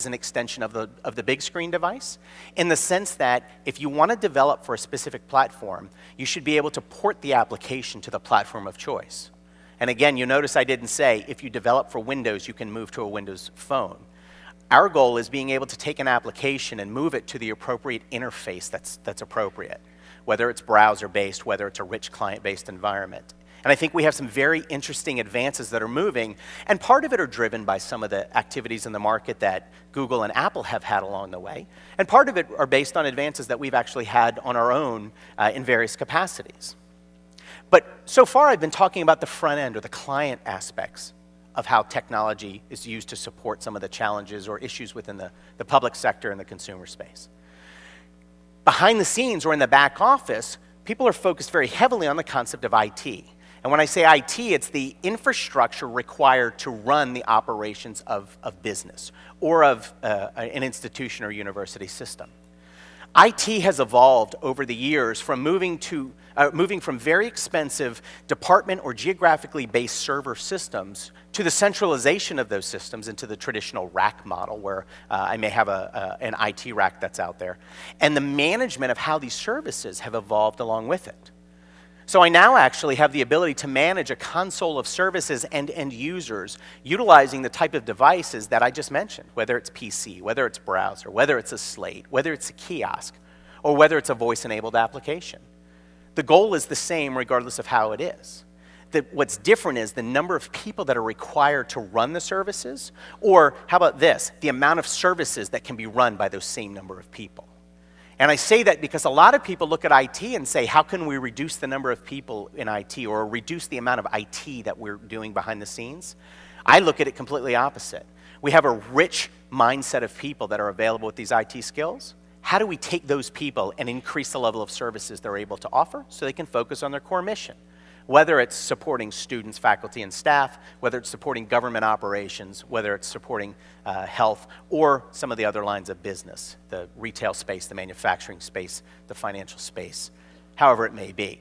is an extension of the big screen device, in the sense that if you want to develop for a specific platform, you should be able to port the application to the platform of choice. And again, you notice I didn't say if you develop for Windows, you can move to a Windows phone. Our goal is being able to take an application and move it to the appropriate interface that's appropriate, whether it's browser-based, whether it's a rich client-based environment. And I think we have some very interesting advances that are moving, and part of it are driven by some of the activities in the market that Google and Apple have had along the way, and part of it are based on advances that we've actually had on our own in various capacities. But so far I've been talking about the front end or the client aspects of how technology is used to support some of the challenges or issues within the public sector and the consumer space. Behind the scenes or in the back office, people are focused very heavily on the concept of IT. And when I say IT, it's the infrastructure required to run the operations of business or of an institution or university system. IT has evolved over the years from moving from very expensive department or geographically based server systems to the centralization of those systems into the traditional rack model where I may have an IT rack that's out there. And the management of how these services have evolved along with it. So I now actually have the ability to manage a console of services and end users utilizing the type of devices that I just mentioned, whether it's PC, whether it's browser, whether it's a slate, whether it's a kiosk, or whether it's a voice-enabled application. The goal is the same regardless of how it is. What's different is the number of people that are required to run the services, or how about this, the amount of services that can be run by those same number of people. And I say that because a lot of people look at IT and say, how can we reduce the number of people in IT or reduce the amount of IT that we're doing behind the scenes? I look at it completely opposite. We have a rich mindset of people that are available with these IT skills. How do we take those people and increase the level of services they're able to offer so they can focus on their core mission? Whether it's supporting students, faculty, and staff, whether it's supporting government operations, whether it's supporting health, or some of the other lines of business, the retail space, the manufacturing space, the financial space, however it may be.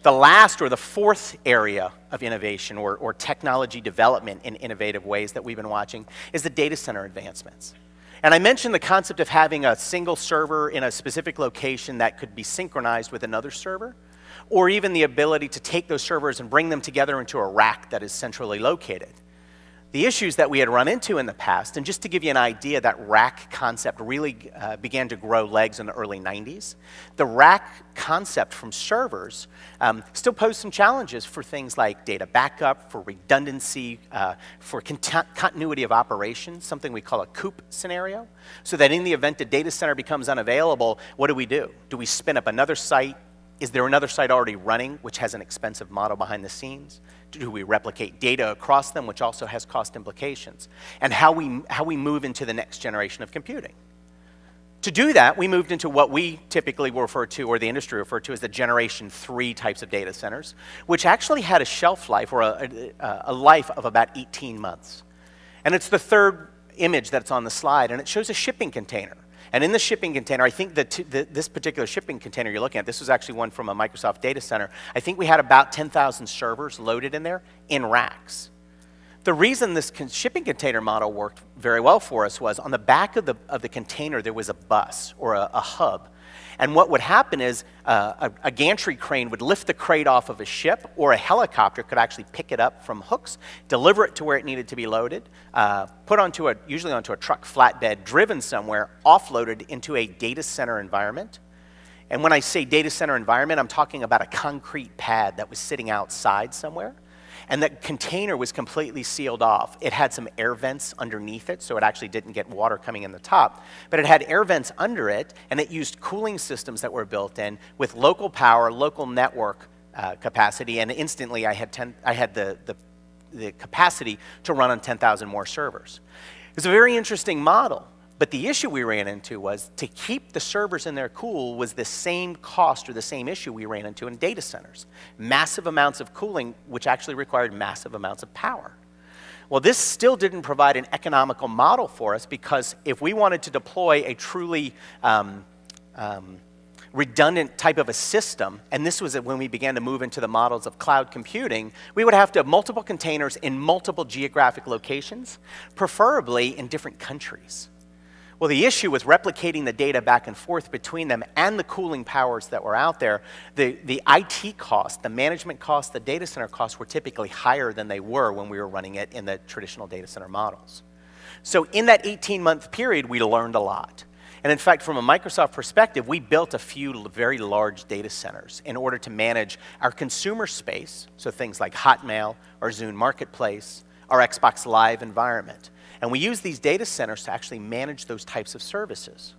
The last or the fourth area of innovation or technology development in innovative ways that we've been watching is the data center advancements. And I mentioned the concept of having a single server in a specific location that could be synchronized with another server, or even the ability to take those servers and bring them together into a rack that is centrally located. The issues that we had run into in the past, and just to give you an idea, that rack concept really began to grow legs in the early 90s. The rack concept from servers still posed some challenges for things like data backup, for redundancy, for continuity of operations, something we call a COOP scenario, so that in the event the data center becomes unavailable, what do? Do we spin up another site? Is there another site already running, which has an expensive model behind the scenes? Do we replicate data across them, which also has cost implications? And how we move into the next generation of computing. To do that, we moved into what we typically refer to, or the industry referred to as the Generation 3 types of data centers, which actually had a shelf life, or a life of about 18 months. And it's the third image that's on the slide, and it shows a shipping container. And in the shipping container, I think that this particular shipping container you're looking at, this was actually one from a Microsoft data center. I think we had about 10,000 servers loaded in there in racks. The reason this shipping container model worked very well for us was on the back of the container there was a bus or a hub. And what would happen is a gantry crane would lift the crate off of a ship, or a helicopter could actually pick it up from hooks, deliver it to where it needed to be loaded, put usually onto a truck flatbed, driven somewhere, offloaded into a data center environment. And when I say data center environment, I'm talking about a concrete pad that was sitting outside somewhere. And that container was completely sealed off. It had some air vents underneath it, so it actually didn't get water coming in the top. But it had air vents under it, and it used cooling systems that were built in with local power, local network capacity, and instantly I had the capacity to run on 10,000 more servers. It was a very interesting model. But the issue we ran into was to keep the servers in there cool was the same cost or the same issue we ran into in data centers. Massive amounts of cooling, which actually required massive amounts of power. Well, this still didn't provide an economical model for us, because if we wanted to deploy a truly redundant type of a system, and this was when we began to move into the models of cloud computing, we would have to have multiple containers in multiple geographic locations, preferably in different countries. Well, the issue with replicating the data back and forth between them and the cooling powers that were out there, the IT cost, the management cost, the data center costs were typically higher than they were when we were running it in the traditional data center models. So in that 18-month period, we learned a lot. And in fact, from a Microsoft perspective, we built a few very large data centers in order to manage our consumer space, so things like Hotmail, our Zune Marketplace, our Xbox Live environment. And we use these data centers to actually manage those types of services.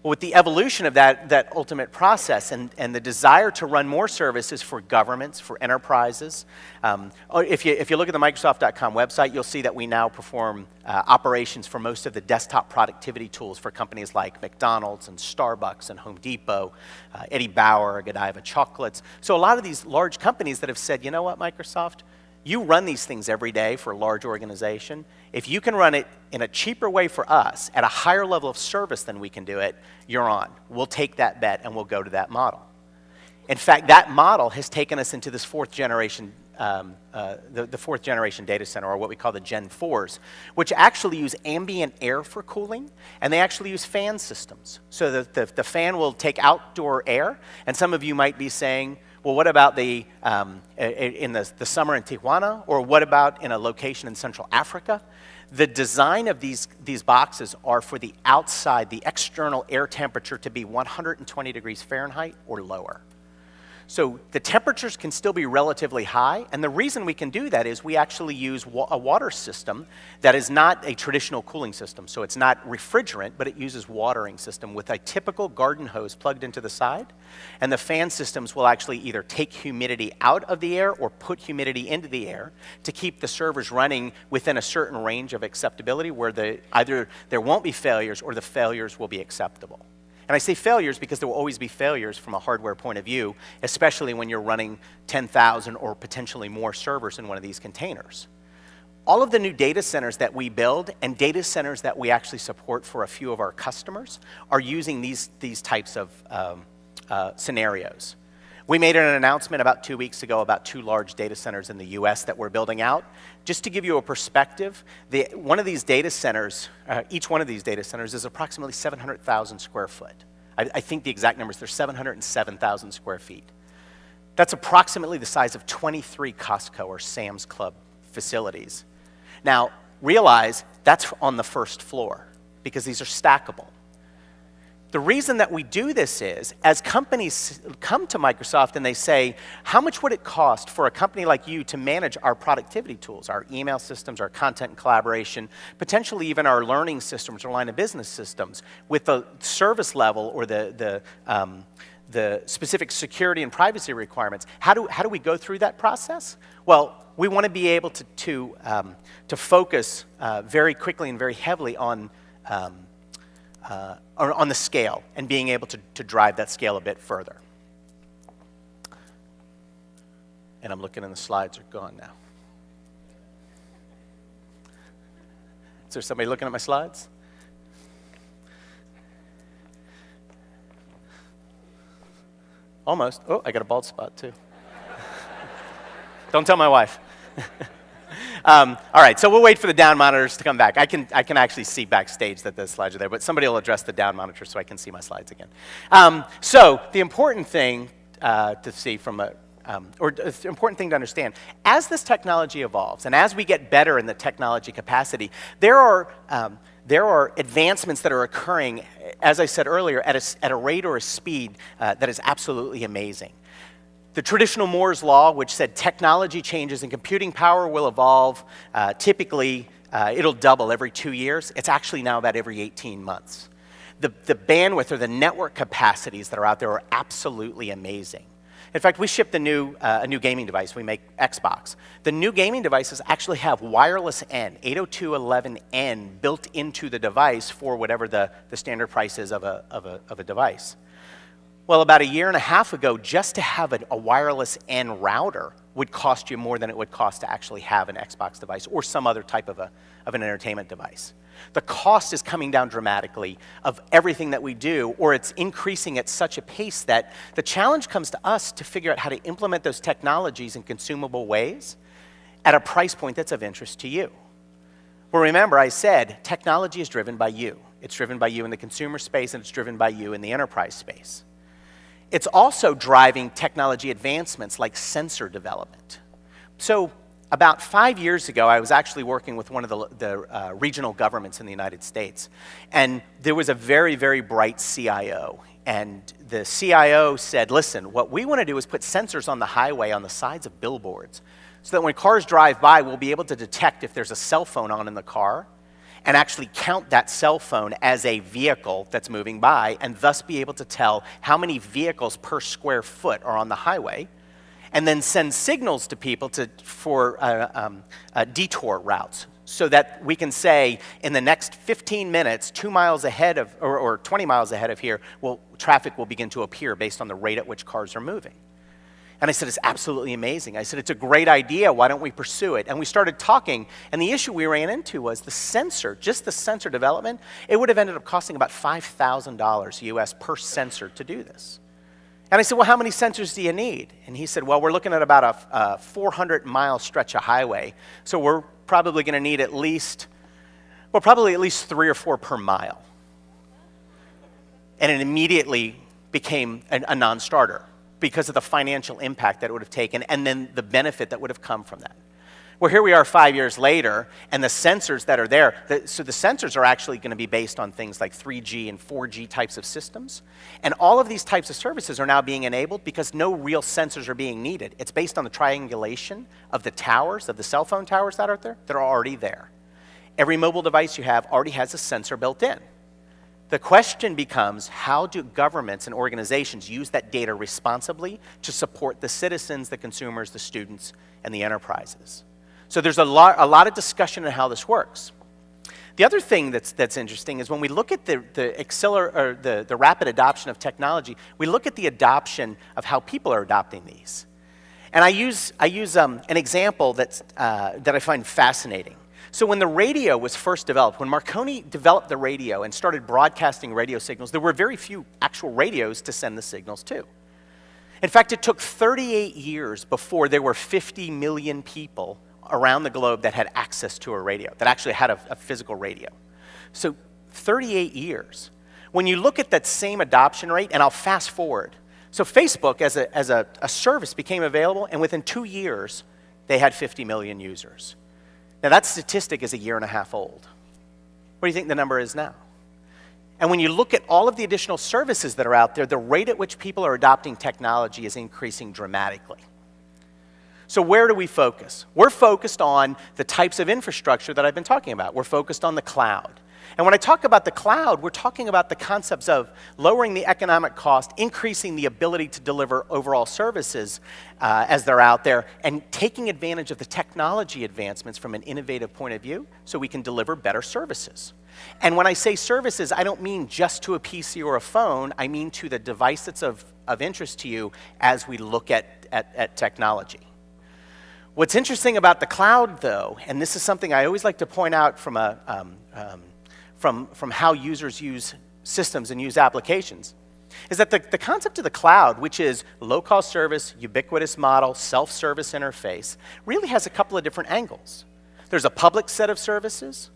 Well, with the evolution of that ultimate process and the desire to run more services for governments, for enterprises, if you look at the Microsoft.com website, you'll see that we now perform operations for most of the desktop productivity tools for companies like McDonald's and Starbucks and Home Depot, Eddie Bauer, Godiva Chocolates. So a lot of these large companies that have said, you know what, Microsoft? You run these things every day for a large organization. If you can run it in a cheaper way for us, at a higher level of service than we can do it, you're on. We'll take that bet and we'll go to that model. In fact, that model has taken us into this fourth generation, the fourth generation data center, or what we call the Gen 4s, which actually use ambient air for cooling, and they actually use fan systems. So the fan will take outdoor air, and some of you might be saying, well, what about in the summer in Tijuana, or what about in a location in Central Africa? The design of these boxes are for the outside, the external air temperature to be 120 degrees Fahrenheit or lower. So the temperatures can still be relatively high, and the reason we can do that is we actually use a water system that is not a traditional cooling system. So it's not refrigerant, but it uses watering system with a typical garden hose plugged into the side, and the fan systems will actually either take humidity out of the air or put humidity into the air to keep the servers running within a certain range of acceptability where either there won't be failures or the failures will be acceptable. And I say failures because there will always be failures from a hardware point of view, especially when you're running 10,000 or potentially more servers in one of these containers. All of the new data centers that we build and data centers that we actually support for a few of our customers are using these types of scenarios. We made an announcement about 2 weeks ago about 2 large data centers in the US that we're building out. Just to give you a perspective, one of these data centers, each one of these data centers is approximately 700,000 square foot. I think the exact numbers, they're 707,000 square feet. That's approximately the size of 23 Costco or Sam's Club facilities. Now, realize that's on the first floor because these are stackable. The reason that we do this is, as companies come to Microsoft and they say, how much would it cost for a company like you to manage our productivity tools, our email systems, our content and collaboration, potentially even our learning systems or line of business systems, with the service level or the specific security and privacy requirements? How do we go through that process? Well, we want to be able to focus very quickly and very heavily on the scale and being able to drive that scale a bit further. And I'm looking, and the slides are gone now. Is there somebody looking at my slides? Almost. Oh, I got a bald spot too. Don't tell my wife. All right, so we'll wait for the down monitors to come back. I can actually see backstage that the slides are there, but somebody will address the down monitor so I can see my slides again. So the important thing to see the important thing to understand, as this technology evolves and as we get better in the technology capacity, there are advancements that are occurring, as I said earlier, at a rate or a speed that is absolutely amazing. The traditional Moore's Law, which said technology changes and computing power will evolve, typically it'll double every 2 years. It's actually now about every 18 months. The bandwidth or the network capacities that are out there are absolutely amazing. In fact, we shipped a new gaming device. We make Xbox. The new gaming devices actually have wireless N, 802.11n, built into the device for whatever the standard price is of a device. Well, about a year and a half ago, just to have a wireless N router would cost you more than it would cost to actually have an Xbox device or some other type of an entertainment device. The cost is coming down dramatically of everything that we do, or it's increasing at such a pace that the challenge comes to us to figure out how to implement those technologies in consumable ways at a price point that's of interest to you. Well, remember, I said technology is driven by you. It's driven by you in the consumer space, and it's driven by you in the enterprise space. It's also driving technology advancements like sensor development. So about 5 years ago, I was actually working with one of the regional governments in the United States. And there was a very, very bright CIO. And the CIO said, listen, what we want to do is put sensors on the highway on the sides of billboards so that when cars drive by, we'll be able to detect if there's a cell phone on in the car and actually count that cell phone as a vehicle that's moving by, and thus be able to tell how many vehicles per square foot are on the highway, and then send signals to people for detour routes, so that we can say in the next 15 minutes, 2 miles ahead of, or 20 miles ahead of here, traffic will begin to appear based on the rate at which cars are moving. And I said, it's absolutely amazing. I said, it's a great idea. Why don't we pursue it? And we started talking, and the issue we ran into was the sensor, just the sensor development, it would have ended up costing about $5,000 US per sensor to do this. And I said, well, how many sensors do you need? And he said, well, we're looking at about a 400-mile stretch of highway, so we're probably going to need at least 3 or 4 per mile. And it immediately became a non-starter, because of the financial impact that it would have taken and then the benefit that would have come from that. Well, here we are 5 years later, and the sensors that are there, so the sensors are actually going to be based on things like 3G and 4G types of systems. And all of these types of services are now being enabled because no real sensors are being needed. It's based on the triangulation of the towers, of the cell phone towers that are there, that are already there. Every mobile device you have already has a sensor built in. The question becomes, how do governments and organizations use that data responsibly to support the citizens, the consumers, the students, and the enterprises? So there's a lot of discussion on how this works. The other thing that's interesting is when we look at the rapid adoption of technology, we look at the adoption of how people are adopting these. And I use an example that I find fascinating. So when the radio was first developed, when Marconi developed the radio and started broadcasting radio signals, there were very few actual radios to send the signals to. In fact, it took 38 years before there were 50 million people around the globe that had access to a radio, that actually had a physical radio. So 38 years. When you look at that same adoption rate, and I'll fast forward. So Facebook as a service became available, and within 2 years, they had 50 million users. Now, that statistic is a year and a half old. What do you think the number is now? And when you look at all of the additional services that are out there, the rate at which people are adopting technology is increasing dramatically. So where do we focus? We're focused on the types of infrastructure that I've been talking about. We're focused on the cloud. And when I talk about the cloud, we're talking about the concepts of lowering the economic cost, increasing the ability to deliver overall services as they're out there, and taking advantage of the technology advancements from an innovative point of view so we can deliver better services. And when I say services, I don't mean just to a PC or a phone. I mean to the device that's of interest to you as we look at technology. What's interesting about the cloud, though, and this is something I always like to point out from how users use systems and use applications, is that the concept of the cloud, which is low-cost service, ubiquitous model, self-service interface, really has a couple of different angles. There's a public set of services,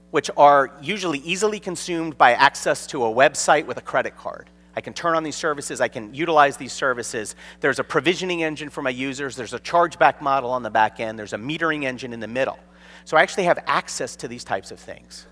which are usually easily consumed by access to a website with a credit card. I can turn on these services, I can utilize these services. There's a provisioning engine for my users, there's a chargeback model on the back end, there's a metering engine in the middle. So I actually have access to these types of things.